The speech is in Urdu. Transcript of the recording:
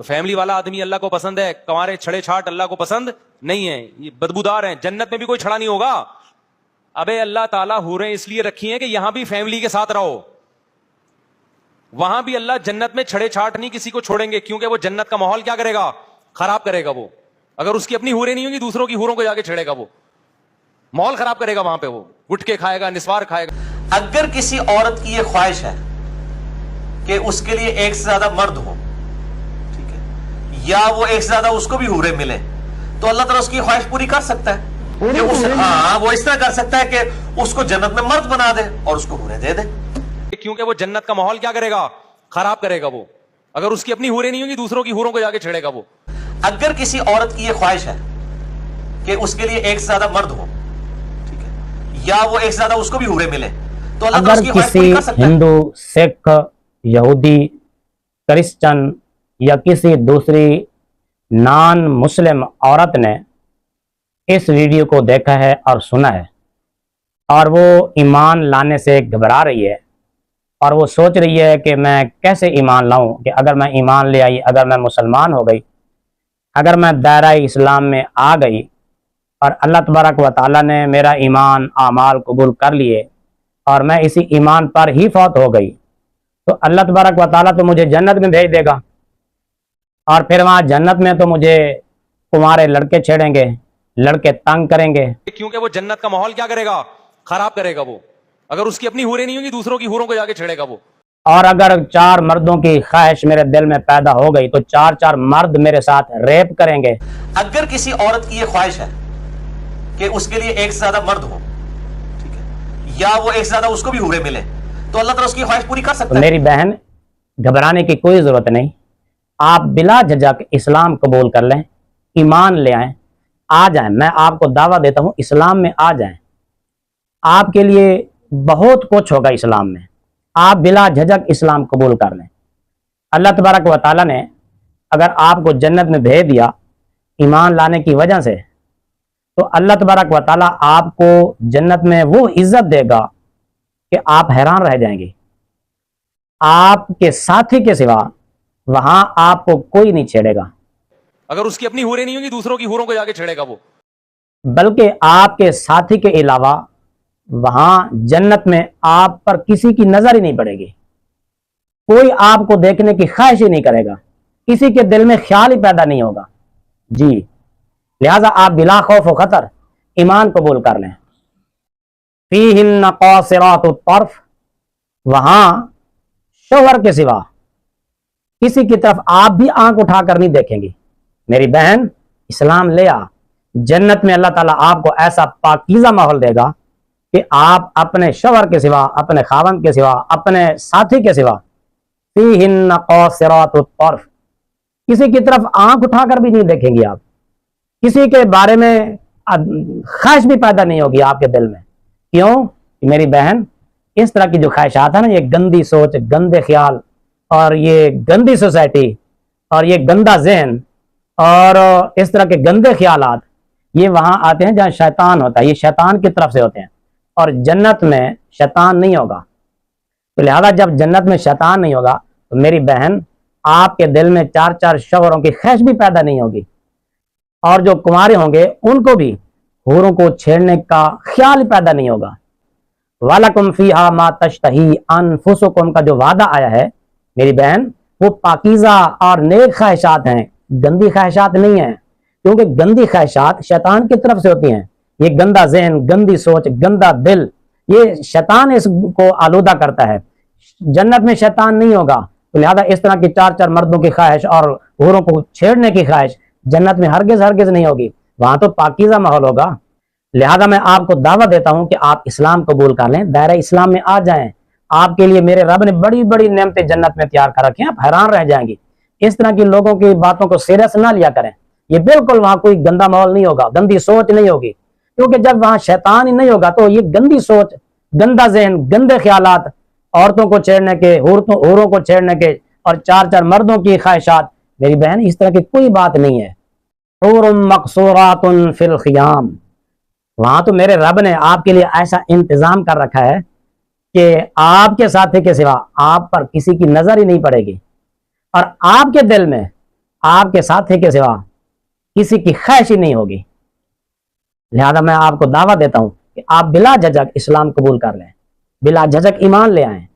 تو فیملی والا آدمی اللہ کو پسند ہے، کنوارے چھڑے چھاٹ اللہ کو پسند نہیں ہے، یہ بدبودار ہیں، جنت میں بھی کوئی چھڑا نہیں ہوگا۔ ابے اللہ تعالیٰ حوریں اس لیے رکھی ہیں کہ یہاں بھی فیملی کے ساتھ رہو، وہاں بھی اللہ جنت میں چھڑے چھاٹ نہیں کسی کو چھوڑیں گے، کیونکہ وہ جنت کا ماحول کیا کرے گا؟ خراب کرے گا۔ وہ اگر اس کی اپنی حوریں نہیں ہوں گی، دوسروں کی حوروں کو جا کے چھڑے گا، وہ ماحول خراب کرے گا، وہاں پہ وہ گٹکے کھائے گا، نسوار کھائے گا۔ اگر کسی عورت کی یہ خواہش ہے کہ اس کے لیے ایک سے زیادہ مرد ہو، ٹھیک ہے، یا وہ ایک سے زیادہ اس کو بھی حوریں ملے، تو اللہ تعالیٰ اس کی خواہش پوری کر سکتا ہے کہ وہ اس طرح کر سکتا ہے کہ اس کو جنت میں مرد بنا دے اور اس کو حوریں دے دے، کیونکہ وہ جنت کا ماحول کیا کرے گا؟ خراب کرے گا۔ وہ اگر اس کی اپنی حوریں نہیں ہوں گی، دوسروں کی حوروں کو جا کے چھڑے گا، وہ اگر کسی عورت کی یہ خواہش ہے کہ اس کے لیے ایک سے زیادہ مرد ہو، ٹھیک ہے، یا وہ ایک سے زیادہ اس کو بھی حوریں ملے، تو اللہ تعالیٰ اس کی خواہش پوری کر سکتا ہے۔ ہندو، سکھ، یہودی، کرسچن یا کسی دوسری نان مسلم عورت نے اس ویڈیو کو دیکھا ہے اور سنا ہے، اور وہ ایمان لانے سے گھبرا رہی ہے، اور وہ سوچ رہی ہے کہ میں کیسے ایمان لاؤں، کہ اگر میں ایمان لے آئی، اگر میں مسلمان ہو گئی، اگر میں دائرہ اسلام میں آ گئی اور اللہ تبارک و تعالیٰ نے میرا ایمان اعمال قبول کر لیے اور میں اسی ایمان پر ہی فوت ہو گئی، تو اللہ تبارک و تعالیٰ تو مجھے جنت میں بھیج دے گا، اور پھر وہاں جنت میں تو مجھے کمارے لڑکے چھیڑیں گے، لڑکے تنگ کریں گے، کیونکہ وہ جنت کا ماحول کیا کرے گا؟ خراب کرے گا۔ وہ اگر اس کی اپنی حوریں نہیں ہوں گی، دوسروں کی حوروں کو جا کے چھڑے گا، وہ اور اگر 4 مردوں کی خواہش میرے دل میں پیدا ہو گئی تو 4 مرد میرے ساتھ ریپ کریں گے۔ اگر کسی عورت کی یہ خواہش ہے کہ اس کے لیے ایک سے زیادہ مرد ہو، ٹھیک ہے، یا وہ ایک سے زیادہ اس کو بھی حوریں ملے، تو اللہ تعالیٰ اس کی خواہش پوری کر سکتا ہے۔ میری بہن، گھبرانے کی کوئی ضرورت نہیں، آپ بلا جھجک اسلام قبول کر لیں، ایمان لے آئیں، آ جائیں، میں آپ کو دعویٰ دیتا ہوں اسلام میں آ جائیں، آپ کے لیے بہت کچھ ہوگا اسلام میں، آپ بلا جھجک اسلام قبول کر لیں۔ اللہ تبارک و تعالیٰ نے اگر آپ کو جنت میں بھیج دیا ایمان لانے کی وجہ سے، تو اللہ تبارک و تعالیٰ آپ کو جنت میں وہ عزت دے گا کہ آپ حیران رہ جائیں گے۔ آپ کے ساتھی کے سوا وہاں آپ کو کوئی نہیں چھیڑے گا، اگر اس کی اپنی حوریں نہیں ہوں گی، دوسروں کی حوروں کو جا کے چھڑے گا، وہ بلکہ آپ کے ساتھی کے علاوہ وہاں جنت میں آپ پر کسی کی نظر ہی نہیں پڑے گی، کوئی آپ کو دیکھنے کی خواہش ہی نہیں کرے گا، کسی کے دل میں خیال ہی پیدا نہیں ہوگا۔ جی، لہذا آپ بلا خوف و خطر ایمان قبول کر لیں۔ فیہن قاصرات الطرف، وہاں شوہر کے سوا کسی کی طرف آپ بھی آنکھ اٹھا کر نہیں دیکھیں گی۔ میری بہن، اسلام لے آ، جنت میں اللہ تعالیٰ آپ کو ایسا پاکیزہ ماحول دے گا کہ آپ اپنے شوہر کے سوا، اپنے خاوند کے سوا، اپنے ساتھی کے سوا، فیہن قاصرات الطرف، کسی کی طرف آنکھ اٹھا کر بھی نہیں دیکھیں گی، آپ کسی کے بارے میں خواہش بھی پیدا نہیں ہوگی آپ کے دل میں۔ کیوں؟ میری بہن، اس طرح کی جو خواہشات ہیں نا، یہ گندی سوچ، گندے خیال، اور یہ گندی سوسائٹی، اور یہ گندا ذہن، اور اس طرح کے گندے خیالات، یہ وہاں آتے ہیں جہاں شیطان ہوتا ہے، یہ شیطان کی طرف سے ہوتے ہیں، اور جنت میں شیطان نہیں ہوگا۔ تو لہذا جب جنت میں شیطان نہیں ہوگا تو میری بہن، آپ کے دل میں 4 شوہروں کی خواہش بھی پیدا نہیں ہوگی، اور جو کنوارے ہوں گے ان کو بھی حوروں کو چھیڑنے کا خیال پیدا نہیں ہوگا۔ وَلَكُمْ فِيهَا مَا تَشْتَهِي أَنفُسُكُمْ کا جو وعدہ آیا ہے میری بہن، وہ پاکیزہ اور نیک خواہشات ہیں، گندی خواہشات نہیں ہیں، کیونکہ گندی خواہشات شیطان کی طرف سے ہوتی ہیں۔ یہ گندا ذہن، گندی سوچ، گندا دل، یہ شیطان اس کو آلودہ کرتا ہے۔ جنت میں شیطان نہیں ہوگا، تو لہذا اس طرح کی 4 مردوں کی خواہش اور حوروں کو چھیڑنے کی خواہش جنت میں ہرگز نہیں ہوگی، وہاں تو پاکیزہ ماحول ہوگا۔ لہذا میں آپ کو دعوت دیتا ہوں کہ آپ اسلام قبول کر لیں، دائرہ اسلام میں آ جائیں۔ آپ کے لیے میرے رب نے بڑی بڑی نعمتیں جنت میں تیار کر رکھی ہیں، آپ حیران رہ جائیں گے۔ اس طرح کی لوگوں کی باتوں کو سیریس نہ لیا کریں، یہ بالکل وہاں کوئی گندا ماحول نہیں ہوگا، گندی سوچ نہیں ہوگی، کیونکہ جب وہاں شیطان ہی نہیں ہوگا تو یہ گندی سوچ، گندا ذہن، گندے خیالات، عورتوں کو چھیڑنے کے، حوروں کو چھیڑنے کے، اور 4 مردوں کی خواہشات، میری بہن اس طرح کی کوئی بات نہیں ہے۔ حور مقصورات فی الخیام، وہاں تو میرے رب نے آپ کے لیے ایسا انتظام کر رکھا ہے کہ آپ کے ساتھی کے سوا آپ پر کسی کی نظر ہی نہیں پڑے گی، اور آپ کے دل میں آپ کے ساتھی کے سوا کسی کی خواہش ہی نہیں ہوگی. لہذا میں آپ کو دعوت دیتا ہوں کہ آپ بلا جھجک اسلام قبول کر لیں, بلا جھجک ایمان لے آئیں.